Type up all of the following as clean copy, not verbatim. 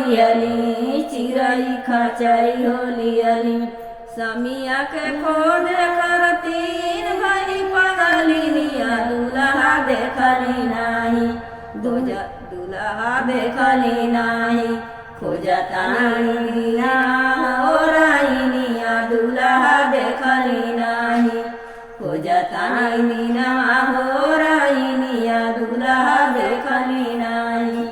लियली चिड़ई खचाई हो लियली समिया के खोज करतीन भाई पगलिनिया दूल्हा देखली नाही दूल्हा देखली नाही खोजतानी दिना होराइनिया दूल्हा देखली नाही खोजतानी दिना होराइनिया दूल्हा देखली नाही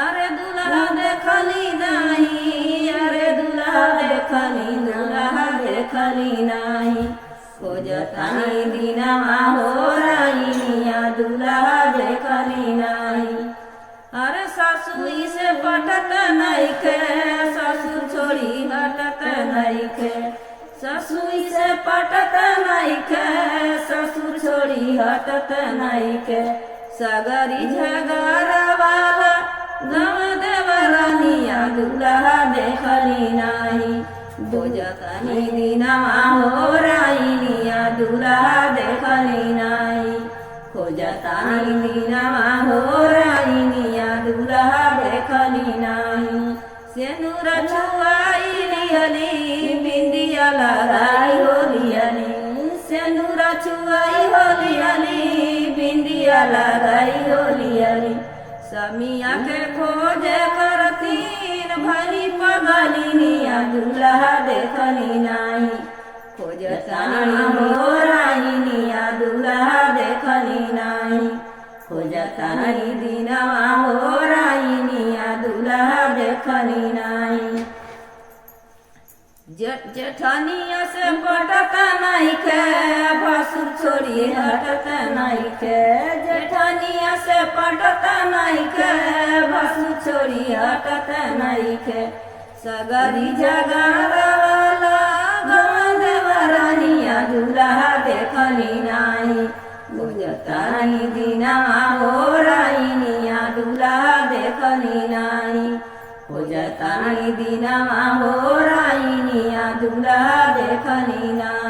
अरे दूल्हा देखली नाही अरे दूल्हा देखली नाही खोजतानी दिना होराइनिया दूल्हा देखली नाही अरे सासुई से पटत नहीं के ससुर छोड़ी हटत नहीं के ससुई से पटत नहीं के ससुर छोड़ी हटत नहीं के सगरी झगड़ा वाला गम देवरानिया दूल्हा देखली नाही बोझतनी दिनमा होराइनिया दूल्हा देखली नाही खोजतानी दिनमा होराइनिया दूल्हा देखली नाही सेनुर छुआई लियली बिंदिया लगाई हो लियली सेनुर छुआई हो लियली बिंदिया लगाई हो लियली समिया के खोजे करतीन भरी पगलिनिया दूल्हा देखली नाही खोजतानी होराइनिया दूल्हा देखली नाही खोजतानी दिनमा होराइनिया दूल्हा देखली नाही जेठनिया से पटत नहीं के भसुर छोड़ी हटत नहीं के जेठनिया से पटत नहीं के भसुर छोड़ी हटत नहीं के सगरी झगड़ा वाला गम देवरानिया दूल्हा देखली नाही बुझतानी दिनमा होराइनिया दूल्हा देखली नाही खोजतानी दिनमा होराइनिया दूल्हा देखली नाही।